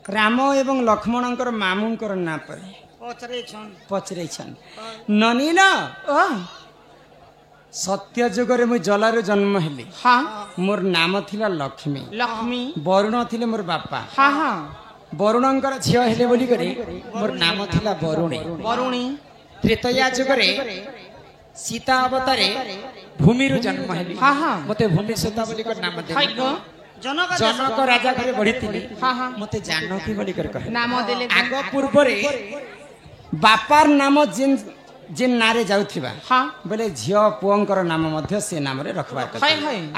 राम एवं लक्ष्मणकर मामूंकर ना पर पचरे ननील सत्य जुगरे मु जलारू जन्म हेली मोर नाम थिला लक्ष्मी वरुण थिले मोर बापा वरुणंकर झियो हेले बोली करे मोर नाम थिला वरुणी त्रेतया जुगरे सीता अवतारे भूमिरु जन्म हेली मते भूमि सीता बोली कर नाम दे जनक राजा घरे बढ़ी मते जानकी बोली कर कहे नाम देले आगो पूर्व रे बापार नाम जिन जिन नारे जाउथिबा बोले झियो पुओंकर नाम मध्य से नाम रे रखबा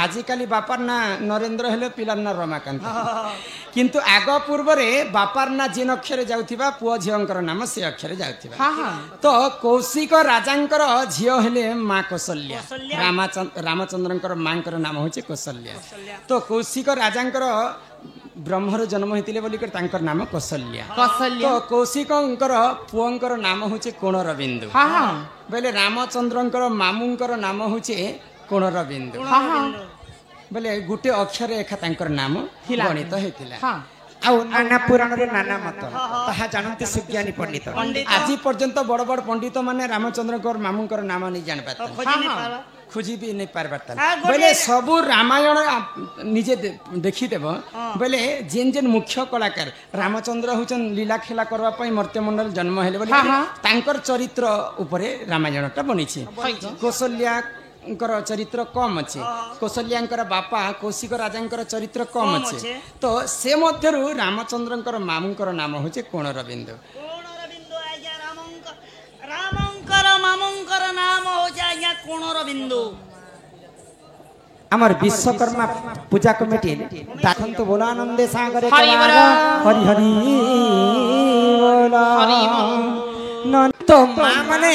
आज काली बापार ना नरेंद्र हेले पिलार ना रमाकांत किंतु आग पूर्व रे बापार ना जिन अक्षर जाउथिबा पुओ झियोंकर नाम से अक्षर जाउथिबा तो कौशिक राजांकर झियो हेले मां कौशल्या रामचंद्रंकर मांकर नाम होचे कौशल्या तो कौशिक राजांकर ब्रह्मर जन्म होते बोलिकर तांकर नाम कौशल्या तो कौशिकंकर पुओंकर नाम होचे कोणर बिंदु बोले रामचंद्रंकर मामूंकर नाम होचे कोणर बिंदु बोले गुटे अक्षर एका तांकर नाम गणित हेतिला आउ नाना पुराण रे नाना मत ताहा जानते सुज्ञानी पंडित आज पर्यंत बड़ बड़ पंडित माने रामचंद्रंकर मामूंकर नाम नहीं जान पाता खोजी भी नहीं पार पाता बोले सबू रामायण निजे देखी देबो बोले जेन जेन मुख्य कलाकार रामचंद्र होचन लीला खेला करबा पई मर्त्यमंडल जन्म हेले बोले तांकर चरित्र उपरे रामायणटा बनिछि कौशल्या चरित्र कम अच्छे कौशल्या बापा कौशिक राजा चरित्र कम अच्छे तो से मध्यरु रामचंद्रंकर मामूंकर नाम होचे कोणर बिंदु आमर विश्वकर्मा पूजा कमिटी दाखन तो बोला आनंदे सागरे हरि हरि बोला तो मां माने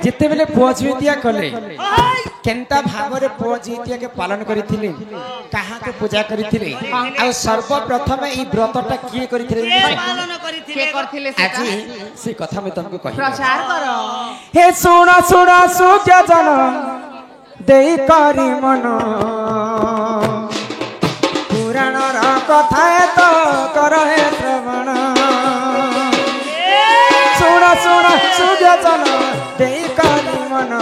जिते बेले पुओ झिटिया कले केनता भावरे पुओ झिटिया के पालन करिथिले कहा के पूजा करिथिले आ सर्वप्रथम ई व्रतटा किए करिथिले पालन करिथिले के करथिले आज से कथा में तुमको कहि प्रचार करो हे सुना सुना सुख्य जन देई करी मन पुराण रा कथा तो कर हे श्रवण सुना सुना सुख्य जन देई करी मन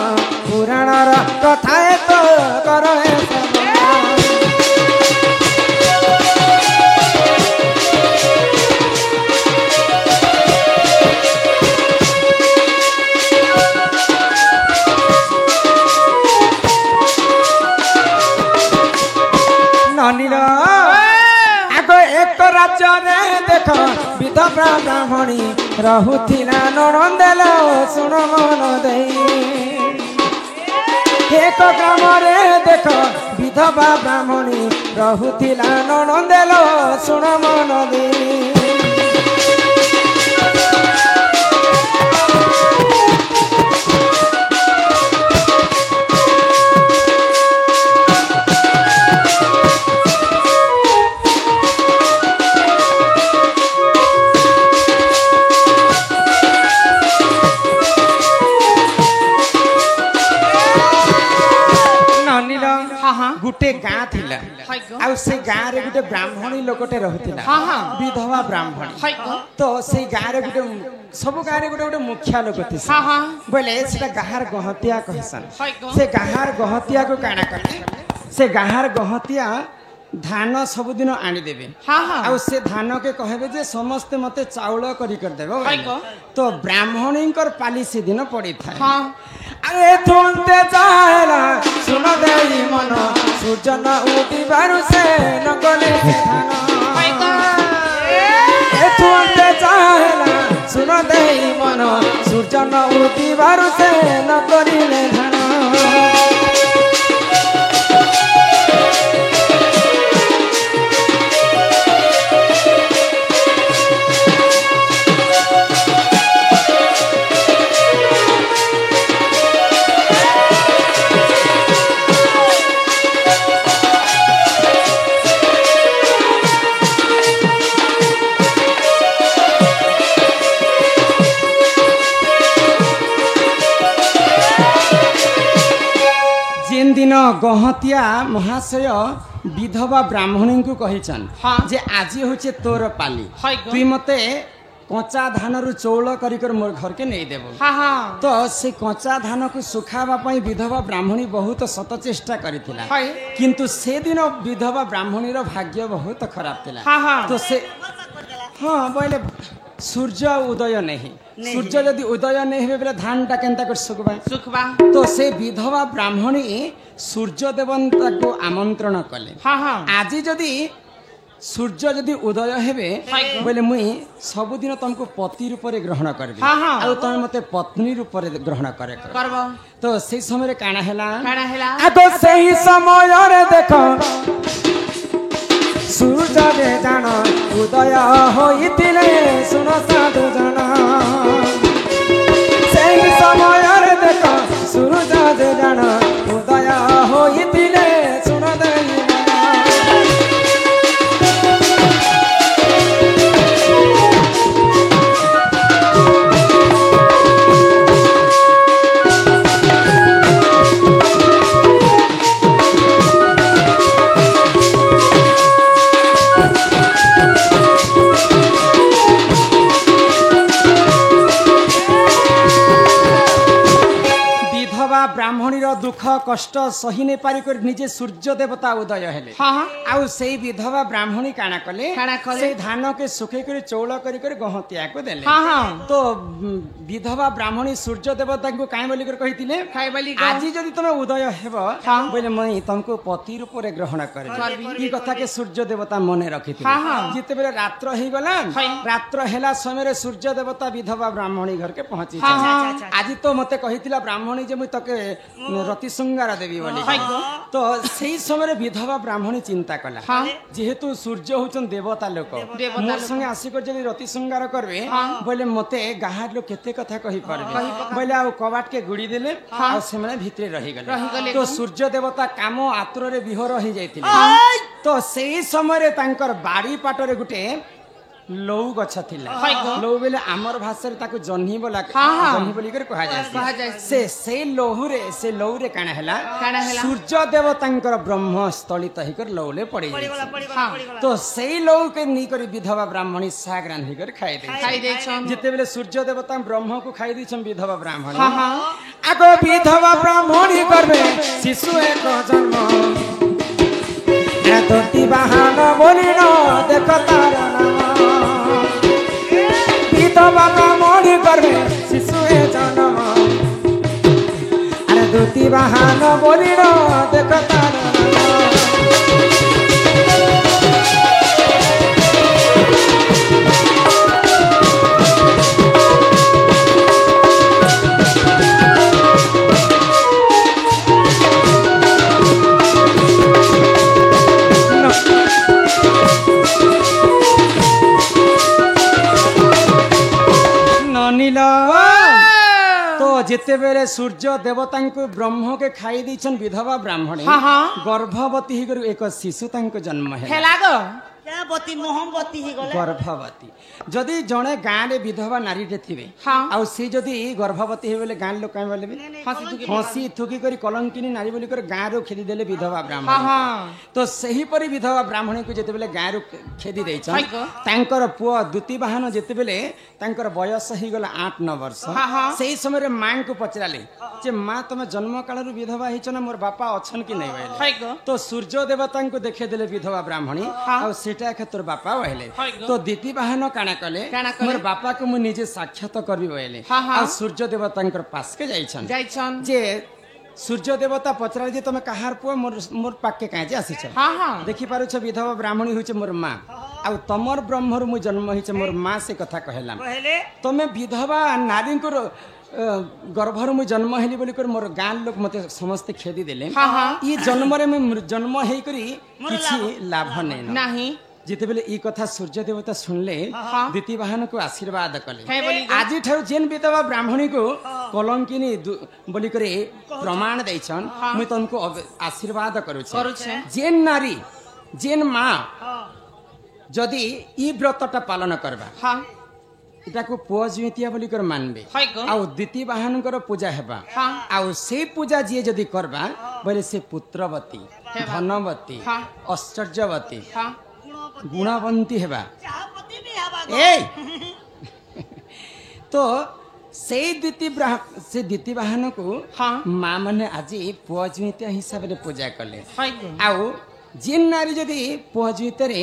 पुराण रा कथा तो कर हे आगो एक राज्य रे देख विधवा ब्राह्मणी रहुथिला ननंदेल सुन मन देई एक ग्राम रे देख विधवा ब्राह्मणी रहुथिला ननंदेल सुन मन देई गुटे गाँ थिला आ से गाँ रे गुटे ब्राह्मणी लोकटे रहथिला विधवा ब्राह्मणी तो से गाँ रे गुटे सब गाँ रे गुटे गुटे मुखिया लोक थिसा बोले सेटा गाहार गहतिया कहसन से गाहार गहतिया को काना करे से गाहार गहतिया धान सब दिन आनी देबे आ से धान के कहबे जे समस्त मते चाउल करी कर देबे तो ब्राह्मणींकर पाली से दिन पड़ी था अरे थुनते जाएला सुन देई मन सूजन उठी बारु से नगले धान ए थुनते जाएला सुन देई मन सूजन उठी बारु से नगले धान गहतिया महाशय विधवा ब्राह्मणी को कहिचन जे आज होचे तोर पाली तुई मते कच्चा धान रु चौल कर मोर घर के नहीं देबो तो से कच्चा धान को सुखावा पई विधवा ब्राह्मणी बहुत सत चेष्टा करिथिला किंतु से दिन विधवा ब्राह्मणी रो भाग्य बहुत खराब थिला तो से हां बोले सूर्य उदय नहीं सूर्य यदि उदय नहीं हे बेले धान टा केनता कर सुखबा तो से विधवा ब्राह्मणी सूर्य देवता को आमंत्रण कले आज जदि सूर्य जदि उदय हेबे बोले मुई सब दिन तुमको पति रूप रे ग्रहण करबी आ तुम मते पत्नी रूप रे ग्रहण करे करबो तो से समय रे काना हैला आगो सही समय रे देखो सूर्य रे जान उदय होइतिले सुन साधु जन सही समय रे देखो सूर्य रे जान उदय होइतिले सुन दई ब्राह्मणी दुख कष्ट सही नहीं पारिक निजे सूर्य देवता उदय हेले आउ से विधवा ब्राह्मणी काना कले से धान के सुखे कर चौल कर गहतिया को देले तो विधवा ब्राह्मणी सूर्य देवता को काई बोली कर कहितिले आज जदि तुम उदय हेबो बोले मई तुमको पति रूप रे ग्रहण करबी ई कथा के सूर्य देवता मने रखिथिले जिते बेले रात्र हे गला रात्र हेला समय रे सूर्य देवता विधवा ब्राह्मणी घर के पहुंची आज तो मते कहितिला ब्राह्मणी जे मई तके रति श्रृंगार देवी बोली तो सही समय विधवा ब्राह्मणी चिंता कला जेहेतु सूर्य होचन देवता लोक मोर संगे आसिक जदि रति श्रृंगार करबे बोले मते गाहार लोक केते कथा कहि परबे बोले आ कबाट के गुड़ी देले आ सेमने भितरे रहि गले तो सूर्य देवता काम आत्र रे विहर हो जाइतिले तो सही समय रे तांकर बाड़ी पाटरे गुटे लौ गछ थिला लौ बेले आमर भाषा रे ताको जन्ही बोला जन्ही बोली कर कहा जाय से लौ रे काना हैला सूर्य देवतांकर ब्रह्म स्थलित ही कर लौले पड़ी तो से लौ के नी कर विधवा ब्राह्मणी साग रांधी कर खाई दे जते बेले सूर्य देवता ब्रह्म को खाई दी छम विधवा ब्राह्मणी आगो विधवा ब्राह्मणी करबे शिशु एक जन्म तोती बहान बोली न देख तारा विधवा ब्राह्मणी करबे शिशु एक जन्म अरे तोती बहान बोली न देख तारा तो जिते बेले सूर्य देवता को ब्रह्म के खाई दीछन विधवा ब्राह्मणी गर्भवती ही एक शिशु जन्म है गर्भवती जदि जड़े गाँव में विधवा नारी थे सी जदि गर्भवती हो गाँ लोक कहीं बोले हसी थुकी कर कलंकिनी नारी बोली गाँव रू खेदी देले विधवा ब्राह्मणी तो सही परी विधवा ब्राह्मणी को जिते बेले गाँव रू खेदी देकर पुआ द्वितीय बाहन जिते बेले बयस हो गला 8-9 वर्ष से समय माँ को पचराले जे माँ तुम जन्म काल विधवा हो मोर बापा अच्छन कि नहीं तो सूर्य देवता को देखे देले विधवा ब्राह्मणी तोर बापा कहले तो द्वितीय बाहन काना कले मोर बापा को मु निजे साक्षात करबी कहले आ सूर्य देवता पास के जाइछन जे सूर्य देवता पचरा जे तुम कहार पुआ मोर पाके काहे जे आसी देखि पारो छ विधवा ब्राह्मणी होइछ मोर माँ आ तमर ब्रह्मरु मु जन्म होइछ मोर माँ से कथा कहला तमे विधवा नारी को गर्भर मु जन्म हेली बोली कर मोर गाँ लोक मते समस्त खेदी देले ई जन्म रे मु जन्म हेई करी किछि लाभ नहीं जिते बेले ई कथा सूर्य देवता सुनले द्वितीय वाहन को आशीर्वाद कले आज ठार जेन विधवा ब्राह्मणी को कलंकिनी बोली करे प्रमाण दैछन मुई तुमको आशीर्वाद करूछे जेन नारी जेन माँ जदि ई व्रतटा पालन करबा एटा को पुआ जुइतिया बोली कर मानबे आ द्वितीय वाहन कर पूजा हेबा आ से पूजा जे जदी करबा बोले से पुत्रवती धनवती ऐश्वर्यवती गुणवंती हेबा ए तो से द्वितीय वाहन को माँ माने आज पुआ जुइतिया हिसाब से पूजा कले आउ जिन नारी जदी पुआ जुइतरे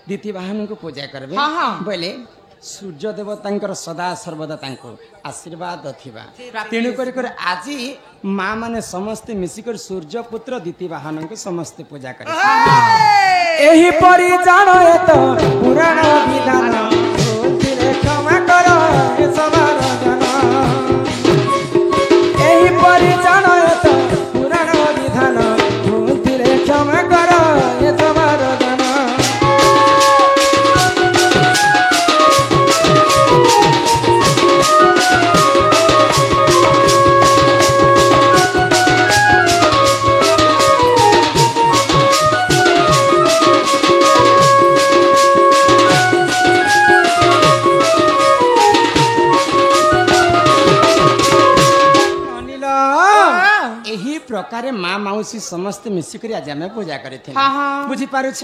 द्वितीय वाहन को पूजा करबे बोले सूर्य देवता सदा सर्वदा आशीर्वाद थिबा तेणु कर आज माँ माने समस्ते मिसिकर सूर्य पुत्र द्वितीय वाहन को समस्ते पूजा करे एही परि जानो तो पुराण विधान भूलथिले क्षमा करो ए सवार जन एही परि जानो तो पुराण विधान भूलथिले क्षमा करो ए सवार जन प्रकार माँ मौसी समस्त मिसिक आज आम पूजा कर बुझी पारुछ